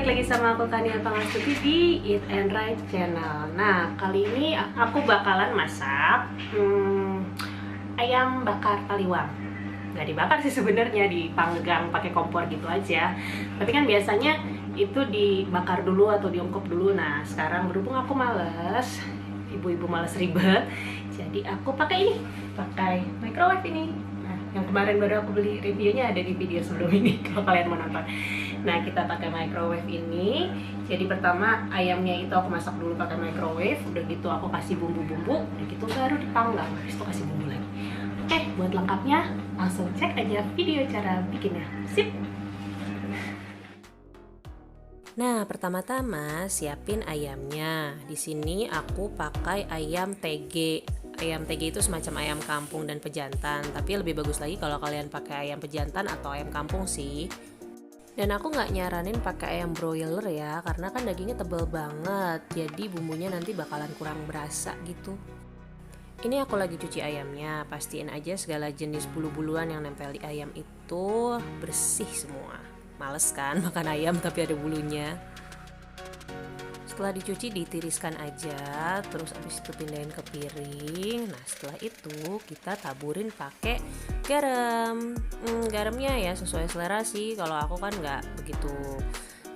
balik lagi sama aku Kania Pangastuti di Eat and Right Channel. Nah, kali ini aku bakalan masak ayam bakar taliwang. Nggak dibakar sih sebenarnya, dipanggang pakai kompor gitu aja. Tapi kan biasanya itu dibakar dulu atau diungkep dulu. Nah, sekarang berhubung aku males, ibu-ibu males ribet, jadi aku pakai microwave ini. Nah, yang kemarin baru aku beli, reviewnya ada di video sebelum ini kalau kalian mau nonton. Nah, kita pakai microwave ini. Jadi pertama ayamnya itu aku masak dulu pakai microwave. Udah gitu aku kasih bumbu-bumbu. Udah gitu baru dipanggang. Habis itu kasih bumbu lagi. Oke, buat lengkapnya langsung cek aja video cara bikinnya. Sip. Nah, pertama-tama siapin ayamnya. Di sini aku pakai ayam TG. Ayam TG itu semacam ayam kampung dan pejantan, tapi lebih bagus lagi kalau kalian pakai ayam pejantan atau ayam kampung sih. Dan aku nggak nyaranin pakai ayam broiler ya, karena kan dagingnya tebal banget, jadi bumbunya nanti bakalan kurang berasa gitu. Ini aku lagi cuci ayamnya, pastiin aja segala jenis bulu-buluan yang nempel di ayam itu bersih semua. Males kan makan ayam tapi ada bulunya. Setelah dicuci ditiriskan aja, terus abis itu pindahin ke piring. Nah, setelah itu kita taburin pakai garam. Garamnya ya sesuai selera sih. Kalau aku kan nggak begitu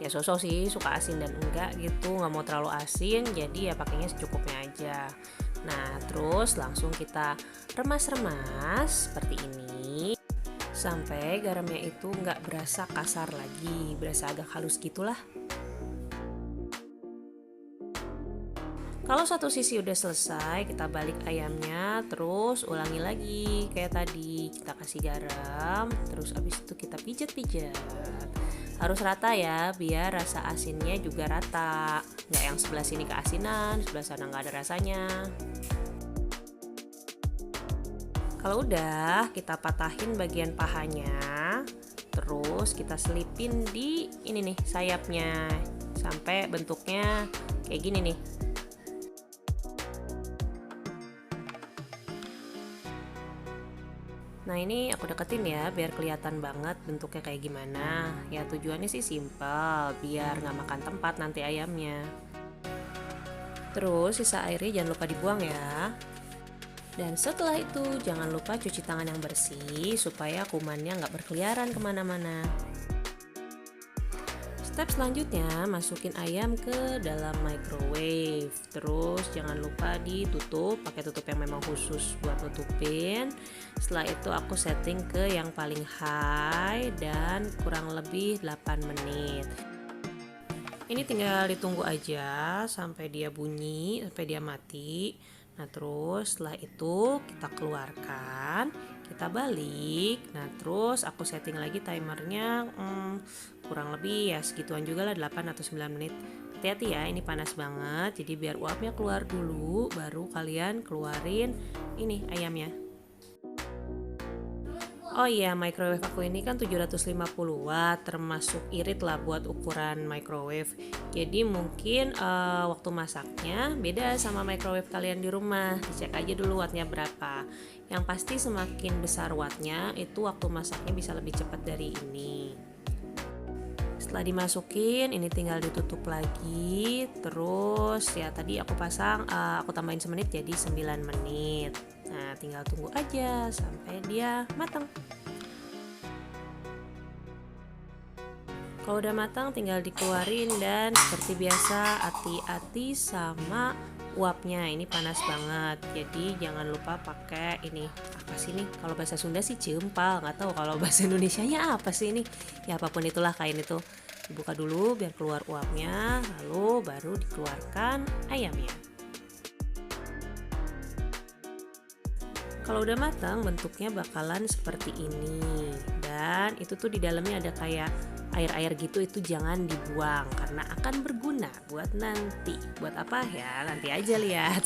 ya sosok sih, suka asin dan enggak gitu, nggak mau terlalu asin, jadi ya pakainya secukupnya aja. Nah, terus langsung kita remas-remas seperti ini sampai garamnya itu nggak berasa kasar lagi, berasa agak halus gitulah. Kalau satu sisi udah selesai, kita balik ayamnya, terus ulangi lagi kayak tadi. Kita kasih garam, terus abis itu kita pijat-pijat. Harus rata ya, biar rasa asinnya juga rata. Nggak yang sebelah sini keasinan, sebelah sana nggak ada rasanya. Kalau udah, kita patahin bagian pahanya, terus kita selipin di ini nih sayapnya, sampai bentuknya kayak gini nih. Nah, ini aku deketin ya biar kelihatan banget bentuknya kayak gimana. Ya tujuannya sih simpel, biar nggak makan tempat nanti ayamnya. Terus sisa airnya jangan lupa dibuang ya. Dan setelah itu jangan lupa cuci tangan yang bersih supaya kumannya nggak berkeliaran kemana-mana. Step selanjutnya masukin ayam ke dalam microwave. Terus jangan lupa ditutup, pakai tutup yang memang khusus buat nutupin. Setelah itu aku setting ke yang paling high dan kurang lebih 8 menit. Ini tinggal ditunggu aja sampai dia bunyi, sampai dia mati. Nah, terus setelah itu kita keluarkan, kita balik. Nah, terus aku setting lagi timernya kurang lebih ya segituan juga lah, 8 atau 9 menit. Hati-hati ya, ini panas banget, jadi biar uapnya keluar dulu baru kalian keluarin ini ayamnya. Oh iya, microwave aku ini kan 750 watt, termasuk irit lah buat ukuran microwave. Jadi mungkin waktu masaknya beda sama microwave kalian di rumah. Dicek aja dulu wattnya berapa. Yang pasti semakin besar wattnya itu waktu masaknya bisa lebih cepat dari ini. Setelah dimasukin, ini tinggal ditutup lagi. Terus ya tadi aku pasang, aku tambahin semenit jadi 9 menit. Nah, tinggal tunggu aja sampai dia matang. Kalau udah matang tinggal dikeluarin dan seperti biasa hati-hati sama uapnya, ini panas banget. Jadi jangan lupa pakai ini, apa sih nih? Kalau bahasa Sunda sih jempal, nggak tahu kalau bahasa Indonesianya apa sih ini. Ya apapun itulah kain itu. Dibuka dulu biar keluar uapnya, lalu baru dikeluarkan ayamnya. Kalau udah matang bentuknya bakalan seperti ini. Dan itu tuh di dalamnya ada kayak air-air gitu, itu jangan dibuang karena akan berguna buat nanti. Buat apa ya? Nanti aja lihat.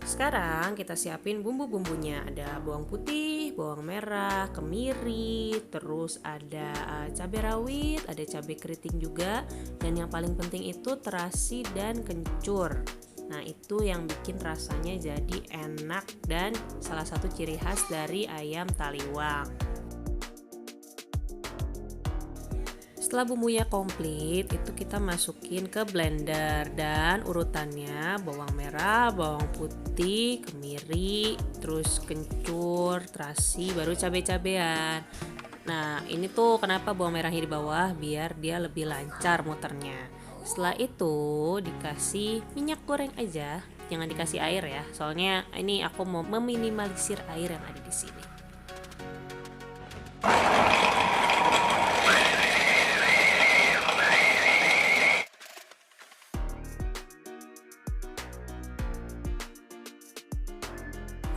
Sekarang kita siapin bumbu-bumbunya. Ada bawang putih, bawang merah, kemiri, terus ada cabai rawit, ada cabai keriting juga. Dan yang paling penting itu terasi dan kencur. Nah, itu yang bikin rasanya jadi enak dan salah satu ciri khas dari ayam taliwang. Setelah bumbunya komplit, itu kita masukin ke blender dan urutannya bawang merah, bawang putih, kemiri, terus kencur, terasi, baru cabai-cabean. Nah, ini tuh kenapa bawang merahnya di bawah, biar dia lebih lancar muternya. Setelah itu dikasih minyak goreng aja, jangan dikasih air ya, soalnya ini aku mau meminimalisir air yang ada di sini.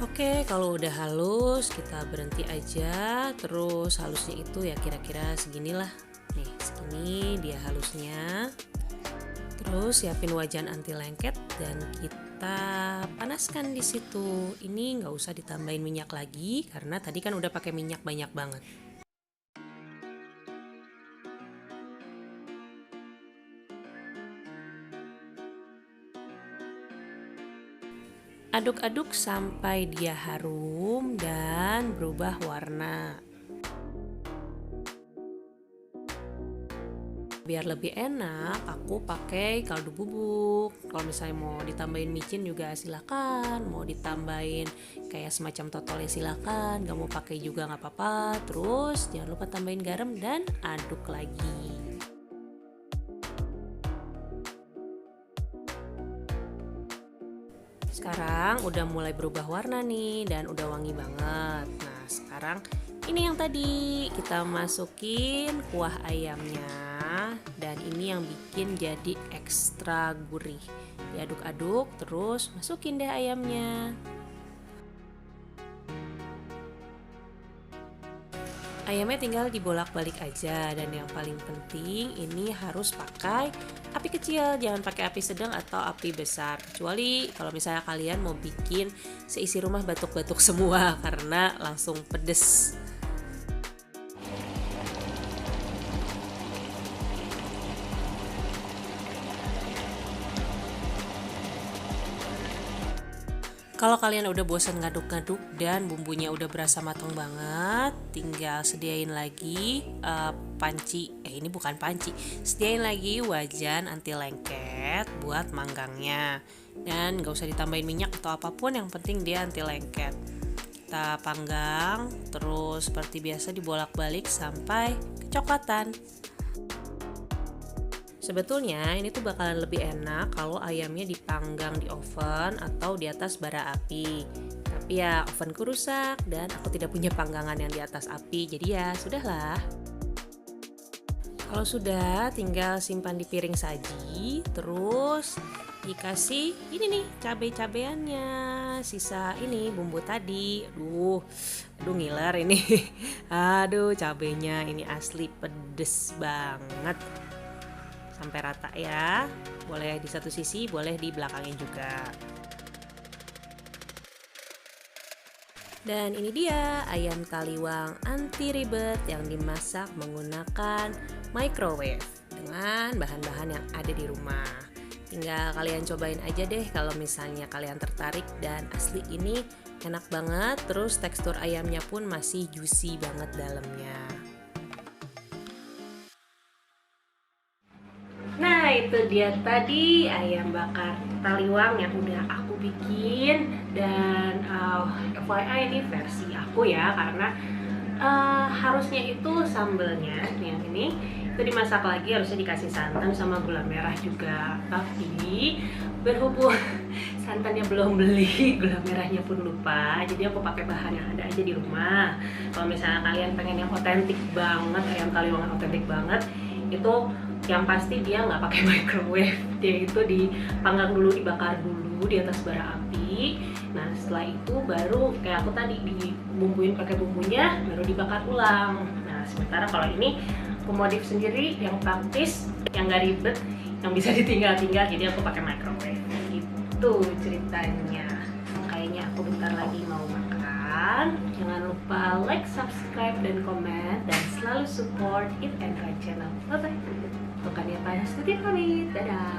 Oke, kalau udah halus kita berhenti aja. Terus halusnya itu ya kira-kira seginilah. Nih, segini dia halusnya. Terus siapin wajan anti lengket dan kita panaskan di situ. Ini nggak usah ditambahin minyak lagi karena tadi kan udah pakai minyak banyak banget. Aduk-aduk sampai dia harum dan berubah warna. Biar lebih enak, aku pakai kaldu bubuk. Kalau misalnya mau ditambahin micin juga silakan, mau ditambahin kayak semacam totol ya silakan, gak mau pakai juga nggak apa-apa. Terus jangan lupa tambahin garam dan aduk lagi. Sekarang udah mulai berubah warna nih dan udah wangi banget. Nah, sekarang ini yang tadi kita masukin kuah ayamnya dan ini yang bikin jadi ekstra gurih. Diaduk-aduk terus masukin deh ayamnya. Ayamnya tinggal dibolak-balik aja dan yang paling penting ini harus pakai api kecil, jangan pakai api sedang atau api besar. Kecuali kalau misalnya kalian mau bikin seisi rumah batuk-batuk semua karena langsung pedes. Kalau kalian udah bosan ngaduk-ngaduk dan bumbunya udah berasa matang banget, tinggal sediain lagi panci, ini bukan panci, sediain lagi wajan anti lengket buat manggangnya. Dan gak usah ditambahin minyak atau apapun, yang penting dia anti lengket. Kita panggang, terus seperti biasa dibolak-balik sampai kecoklatan. Sebetulnya ini tuh bakalan lebih enak kalau ayamnya dipanggang di oven atau di atas bara api. Tapi ya ovenku rusak dan aku tidak punya panggangan yang di atas api, jadi ya sudahlah. Kalau sudah tinggal simpan di piring saji, terus dikasih ini nih cabai-cabeannya, sisa ini bumbu tadi. Aduh ngiler ini. Aduh cabenya ini asli pedes banget. Sampai rata ya, boleh di satu sisi, boleh di belakangnya juga. Dan ini dia ayam taliwang anti ribet yang dimasak menggunakan microwave dengan bahan-bahan yang ada di rumah. Tinggal kalian cobain aja deh kalau misalnya kalian tertarik, dan asli ini enak banget, terus tekstur ayamnya pun masih juicy banget dalamnya. Nah, itu dia tadi ayam bakar taliwang yang udah aku bikin. Dan FYI ini versi aku ya, karena harusnya itu sambelnya yang ini itu dimasak lagi, harusnya dikasih santan sama gula merah juga. Tapi berhubung santannya belum beli, gula merahnya pun lupa, jadi aku pakai bahan yang ada aja di rumah. Kalau misalnya kalian pengen yang otentik banget, ayam taliwang yang otentik banget, itu yang pasti dia nggak pakai microwave, dia itu dipanggang dulu, dibakar dulu di atas bara api. Nah setelah itu baru kayak aku tadi dibumbuin pakai bumbunya, baru dibakar ulang. Nah sementara kalau ini aku modif sendiri, yang praktis, yang nggak ribet, yang bisa ditinggal-tinggal, jadi aku pakai microwave. Itu ceritanya. Kayaknya aku bentar lagi mau makan. Jangan lupa like, subscribe, dan komen, dan selalu support Eat and Right channel. Bye bye. Bukannya panas, tuti pamit. Dadah.